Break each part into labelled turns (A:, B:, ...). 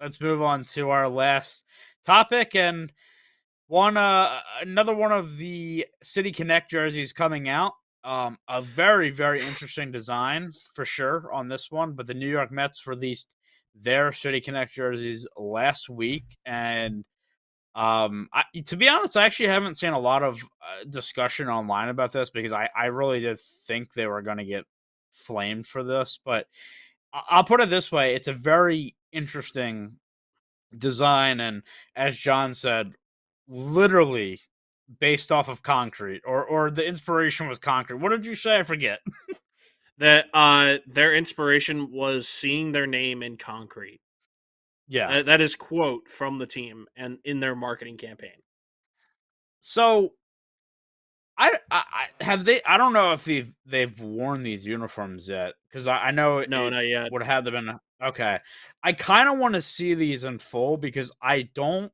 A: let's move on to our last topic and another one of the City Connect jerseys coming out. A very, very interesting design for sure on this one. But the New York Mets released their City Connect jerseys last week, and to be honest, I actually haven't seen a lot of discussion online about this because I really did think they were going to get flamed for this. But I'll put it this way: it's a very interesting design, and as John said, literally based off of concrete, or the inspiration was concrete. What did you say? I forget.
B: That their inspiration was seeing their name in concrete.
A: Yeah.
B: That is quote from the team and in their marketing campaign.
A: So I have they. I don't know if they've worn these uniforms yet because I know
B: No,
A: it
B: not yet.
A: would have been okay. I kind of want to see these in full because I don't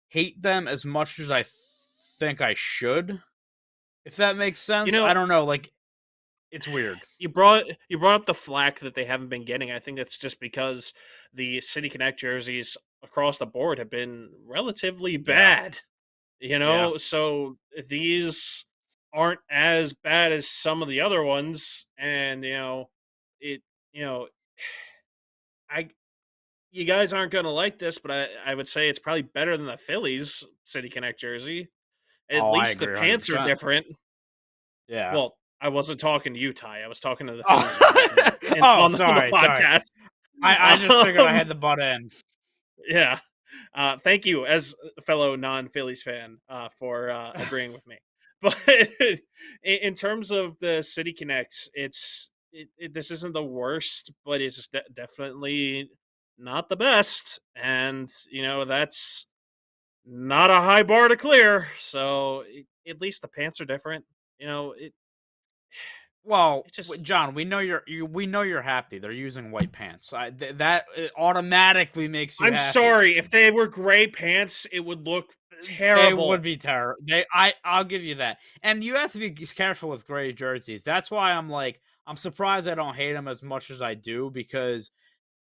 A: hate them as much as I think I should. If that makes
B: You
A: sense,
B: know,
A: I don't know. Like, it's weird.
B: you brought up the flack that they haven't been getting. I think that's just because the City Connect jerseys across the board have been relatively
A: Yeah,
B: bad.
A: yeah.
B: So these aren't as bad as some of the other ones, and it you know I you guys aren't gonna like this, but I would say it's probably better than the Phillies City Connect jersey. At
A: Oh, I
B: least the
A: agree, 100.
B: pants are
A: percent
B: different.
A: Yeah.
B: Well, I wasn't talking to you, Ty. I was talking to the Phillies fans
A: Oh, oh,
B: on the
A: sorry, sorry.
B: podcast.
A: I just figured I
B: Um,
A: had the butt in.
B: yeah. Thank you, as a fellow non-Phillies fan, for agreeing with me. But in terms of the City Connects, this isn't the worst, but it's just definitely not the best, and that's not a high bar to clear. So at least the pants are different. It
A: Well,
B: it just
A: John, we know you're happy. They're using white pants. That automatically makes you
B: I'm
A: happy.
B: sorry, if they were gray pants, it would look
A: They would
B: terrible.
A: be terrible. I'll give you that. And you have to be careful with gray jerseys. That's why I'm surprised I don't hate them as much as I do because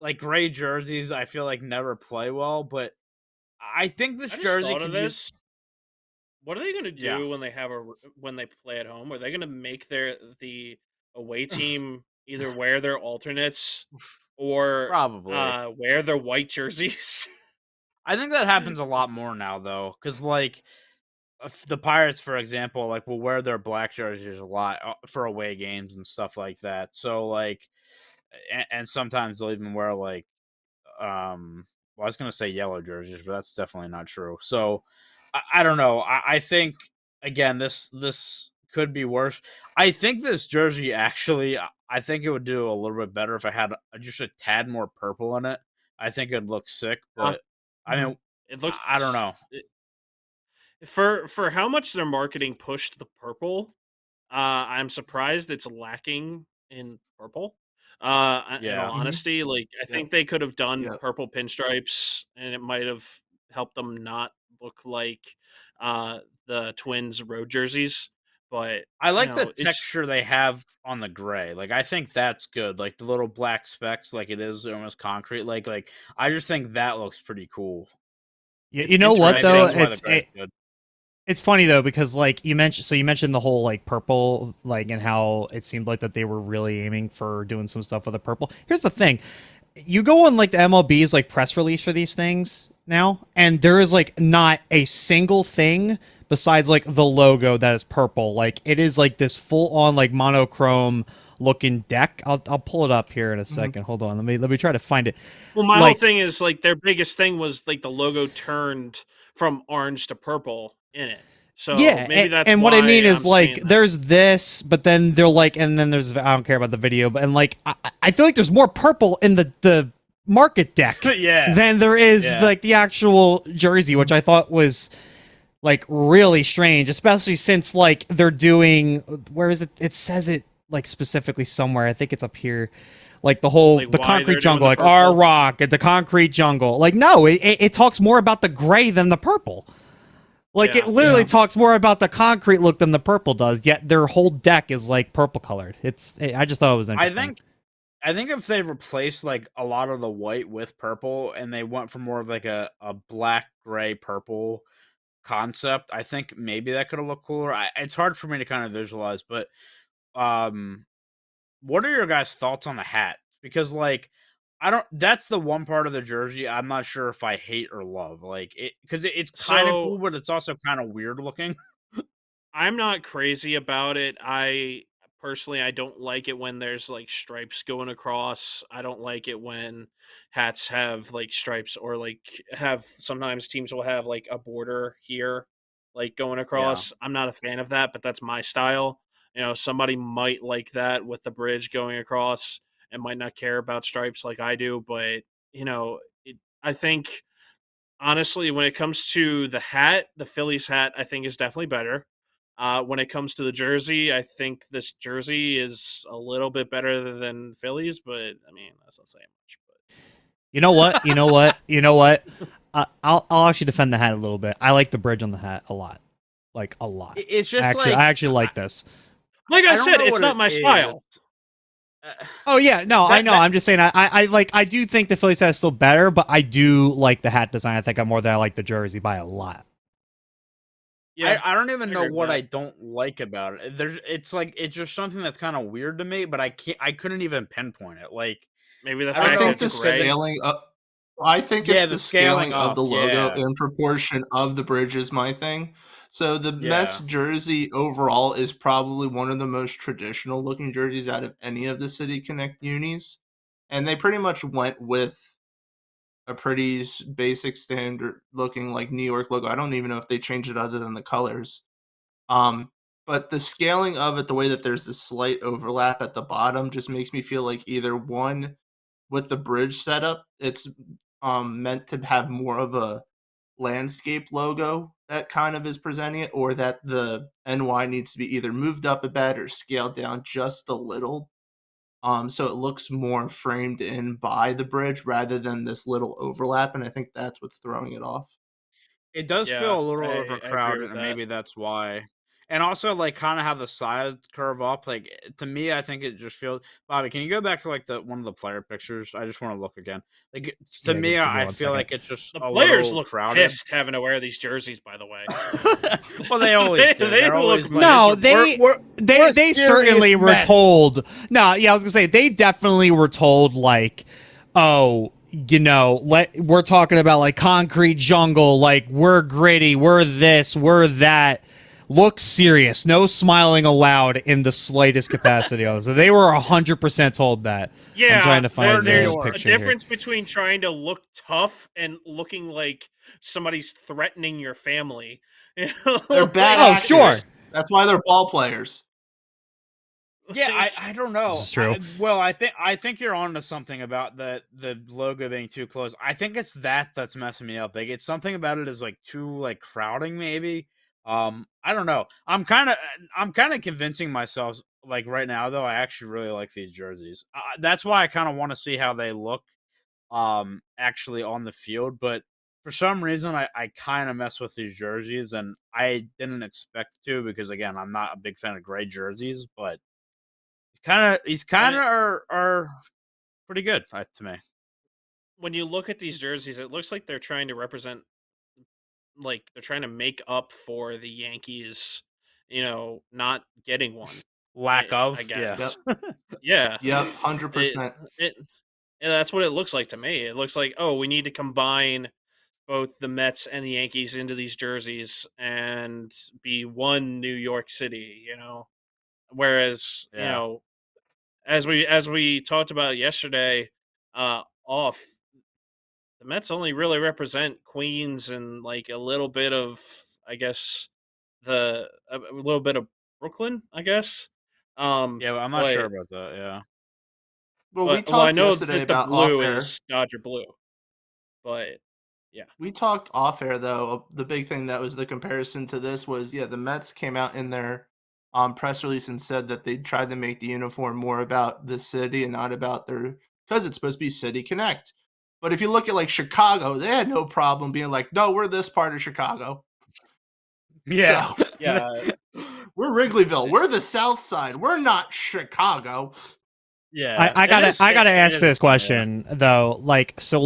A: like gray jerseys, I feel like never play well. But I think this
B: I just
A: jersey
B: thought of
A: could use.
B: this. What are they going to
A: Yeah,
B: do when they play at home? Are they going to make the away team either wear their alternates or
A: probably.
B: wear their white jerseys?
A: I think that happens a lot more now though, because like the Pirates, for example, like will wear their black jerseys a lot for away games and stuff like that. So like, and sometimes they'll even wear like well, I was gonna say yellow jerseys, but that's definitely not true. So I don't know. I think again this could be worse. I think this jersey actually I think it would do a little bit better if I had just a tad more purple in it. I think it'd look sick,
B: uh,
A: but I mean
B: it
A: I don't
B: looks
A: know.
B: for how much their marketing pushed the purple. I'm surprised it's lacking in purple. In all
A: Yeah.
C: Hmm.
B: honesty, like I
C: Yep.
B: think they could have done
C: Yep.
B: purple pinstripes, and it might have helped them not look like uh, the Twins road jerseys. But
A: I like the
B: it's
A: texture they have on the gray. Like I think that's good. Like the little black specks, like it is almost concrete. Like I just think that looks pretty cool.
C: You,
B: it's
C: you know what
A: Maybe
C: though?
B: interesting.
A: that's why the gray is good.
C: It's funny though because like you mentioned the whole like purple like and how it seemed like that they were really aiming for doing some stuff with the purple. Here's the thing. You go on like the MLB's like press release for these things now and there is like not a single thing besides like the logo that is purple. Like it is like this full on like monochrome looking deck. I'll pull it up here in a
B: Mhm.
C: second. Hold on. Let me try to find it.
B: Well, my whole
C: Like
B: thing is like their biggest thing was like the logo turned from orange to purple in it. So
C: yeah,
B: maybe that's
C: and what I mean
B: why
C: is
B: I'm
C: like
B: saying that.
C: there's this, but then they're like, and then there's I don't care about the video, but and like I feel like there's more purple in the market deck
A: Yeah.
C: than there is
A: Yeah.
C: like the actual jersey, which I thought was like really strange, especially since like they're doing where is it? It says it like specifically somewhere. I think it's up here. Like
B: Like
C: the
B: why
C: concrete
B: they're doing
C: jungle,
B: the
C: like our
B: purple.
C: rock at the concrete jungle. Like no, it talks more about the gray than the purple. Like it
B: Yeah.
C: literally
A: Yeah.
C: talks more about the concrete look than the purple does. Yet their whole deck is like purple colored. I just thought it was
A: I
C: interesting.
A: think I think if they replaced like a lot of the white with purple and they went for more of like a black, gray, purple concept, I think maybe that could have looked cooler. It's hard for me to kind of visualize, but um, what are your guys' thoughts on the hat? Because like I don't. That's the one part of the jersey I'm not sure if I hate or love. Like it because it's kind of cool,
B: So
A: but it's also kind of weird looking.
B: I'm not crazy about it. I personally I don't like it when there's like stripes going across. I don't like it when hats have like stripes or like have sometimes teams will have like a border here like going
A: Yeah.
B: across. I'm not a fan of that, but that's my style. You know, somebody might like that with the bridge going across and might not care about stripes like I do, but you know, I think honestly, when it comes to the hat, the Phillies hat, I think is definitely better. When it comes to the jersey, I think this jersey is a little bit better than Phillies, but I mean that's not saying much.
C: You know what? You know what? You know what? I'll actually defend the hat a little bit. I like the bridge on the hat a lot, like a lot.
A: It's just
C: Actually,
A: like
C: I actually like this.
B: Like I
A: don't
B: said,
A: know
B: it's
A: what
B: not
A: it
B: my
A: is.
B: style.
C: Oh yeah, no, I know. I'm just saying. I like. I do think the Phillies hat is still better, but I do like the hat design. I think I'm more than I like the jersey by a lot.
B: Yeah,
A: I don't even
B: I
A: know
B: agree with
A: what
B: that.
A: I don't like about it. It's like it's just something that's kind of weird to me, but I couldn't even pinpoint it. Like
B: Maybe the
A: I don't
D: I
B: fact that
A: know
D: think
B: it's
D: the
A: just because
B: gray.
D: scaling up. I think
A: yeah,
D: it's
A: the
D: the
A: scaling
D: scaling of
A: up,
D: the logo
A: yeah,
D: in proportion of the bridge is my thing. So the Mets
A: yeah.
D: jersey overall is probably one of the most traditional looking jerseys out of any of the City Connect unis, and they pretty much went with a pretty basic standard looking like New York logo. I don't even know if they changed it other than the colors. Um, but the scaling of it, the way that there's this slight overlap at the bottom, just makes me feel like either one with the bridge setup, it's meant to have more of a landscape logo that kind of is presenting it, or that the NY needs to be either moved up a bit or scaled down just a little. So it looks more framed in by the bridge rather than this little overlap, and I think that's what's throwing it off.
A: It does
B: Yeah,
A: feel a little
B: I agree
A: overcrowded,
B: with
A: and
B: that.
A: maybe that's why. And also, like, kind of how the sides curve up. Like, to me, I think it just feels. Bobby, can you go back to like the one of the player pictures? I just want to look again. Like, to
C: Yeah,
A: me,
C: give me
A: I
C: one
A: feel
C: second.
A: like it's just
B: The
A: a
B: players
A: little
B: look
A: crowded.
B: pissed having to wear these jerseys. By the way,
A: Well, they always do.
B: they
A: They're
B: look
A: always like,
C: No,
B: miserable.
A: we're
C: they certainly
A: serious
C: were
A: Mets.
C: told. No, yeah, I was gonna say they definitely were told like, oh, you know, we're talking about like concrete jungle, like we're gritty, we're this, we're that. Look serious, no smiling allowed in the slightest capacity. So they were 100% told that.
B: Yeah,
C: I'm trying to find
A: New
B: there's
C: the
A: York.
B: a
C: picture here.
B: difference between trying to look tough and looking like somebody's threatening your family. You know,
D: They're bad
C: Oh,
D: actors.
C: sure.
D: That's why they're ball players.
A: Yeah,
B: like,
A: I don't know.
C: This is true.
A: I think you're onto something about the logo being too close. I think it's that's messing me up. Like it's something about it is like too like crowding maybe. I don't know. I'm kind of convincing myself like right now though. I actually really like these jerseys. That's why I kind of want to see how they look actually on the field. But for some reason, I kind of mess with these jerseys, and I didn't expect to because again, I'm not a big fan of gray jerseys, but he's kind of are pretty good to me.
B: when you look at these jerseys, it looks like they're trying to represent, like they're trying to make up for the Yankees, you know, not getting one.
A: Lack
B: I
A: of, yeah.
B: guess.
D: Yep.
B: Yeah,
D: Yep. 100%.
B: it and that's what it looks like to me. It looks like, oh, we need to combine both the Mets and the Yankees into these jerseys and be one New York City, you know. Whereas, you
A: Yeah.
B: know, as we talked about yesterday, off, the Mets only really represent Queens and like a little bit of, I guess, a little bit of Brooklyn, I guess.
A: Yeah, I'm not sure
B: But
A: about that. Yeah.
D: Well, we
B: well, I
D: talked
B: know
D: yesterday
B: that the
D: about off
B: blue
D: air.
B: is Dodger blue, but yeah,
D: We talked off air though. The big thing that was the comparison to this was the Mets came out in their press release and said that they tried to make the uniform more about the city and not about their because it's supposed to be City Connect. But if you look at like Chicago, they had no problem being like, no, we're this part of Chicago.
A: Yeah.
D: So
B: yeah.
D: we're Wrigleyville. We're the South Side. We're not Chicago.
A: Yeah,
C: I gotta
A: it
C: ask
A: is
C: this
A: funny,
C: question though. Like, so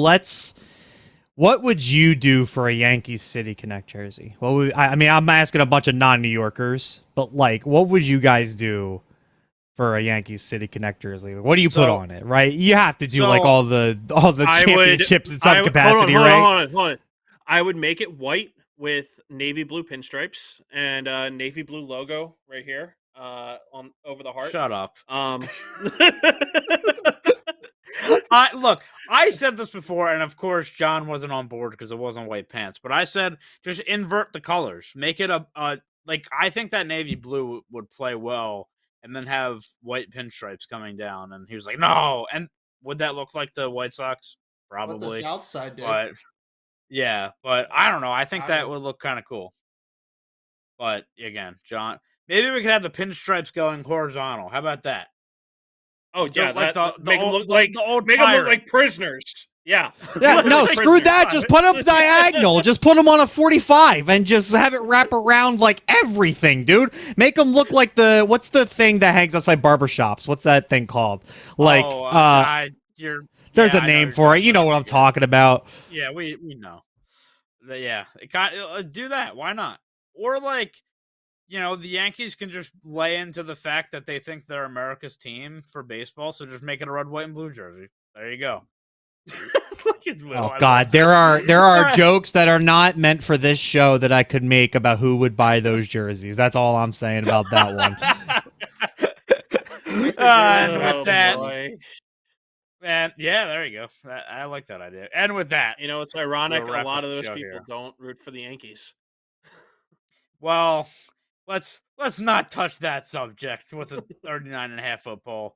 C: what would you do for a Yankees City Connect jersey? What would I mean? I'm asking a bunch of non-New Yorkers, but like, what would you guys do for a Yankees City Connect jersey? What do you put
A: So-
C: on it? Right? You have to do like
A: so-
C: all the championships in some
B: hold
C: capacity,
B: on,
C: right?
B: Hold on. I would make it white with navy blue pinstripes and navy blue logo right here on over the heart.
A: Shut up.
B: Um,
A: I said this before, and of course John wasn't on board because it wasn't white pants. But I said just invert the colors, make it a like I think that navy blue would play well, and then have white pinstripes coming down. And he was like, no. And would that look like the White Sox?
D: What the
A: Probably.
D: South Side did.
A: But yeah, but I don't know. I think that
D: I-
A: would look kind of cool. But again, John, maybe we could have the pinstripes going horizontal. How about that?
B: oh yeah,
A: like
B: that,
A: the
B: make them
A: old-
B: look like
A: the old
B: make them look
A: pirate.
B: like prisoners. Yeah,
C: Yeah, no,
B: Like
C: screw that.
B: prisoners.
C: Just put them diagonal. Just put them on a 45 and just have it wrap around like everything, dude. Make them look like what's the thing that hangs outside barbershops? What's that thing called? Like,
A: Oh,
C: there's
A: yeah,
C: a
A: I know
C: name
A: you're
C: for it.
A: talking
C: You know
A: about.
C: what I'm talking about.
A: Yeah, we know. Yeah, do that. Why not? Or like, the Yankees can just lay into the fact that they think they're America's team for baseball, so just make it a red, white, and blue jersey. There you go. Look, it's Will.
C: Oh
A: I
C: God,
A: love
C: there
A: this.
C: are jokes that are not meant for this show that I could make about who would buy those jerseys. That's all I'm saying about that one.
A: And
B: Oh,
A: with that,
B: boy.
A: man, yeah, there you go. I like that idea. And with that,
B: You know, it's ironic.
A: We'll
B: A
A: wrap
B: lot
A: up
B: of
A: the
B: those
A: show
B: people
A: here.
B: don't root for the Yankees.
A: well, let's not touch that subject with a 39.5-foot pole.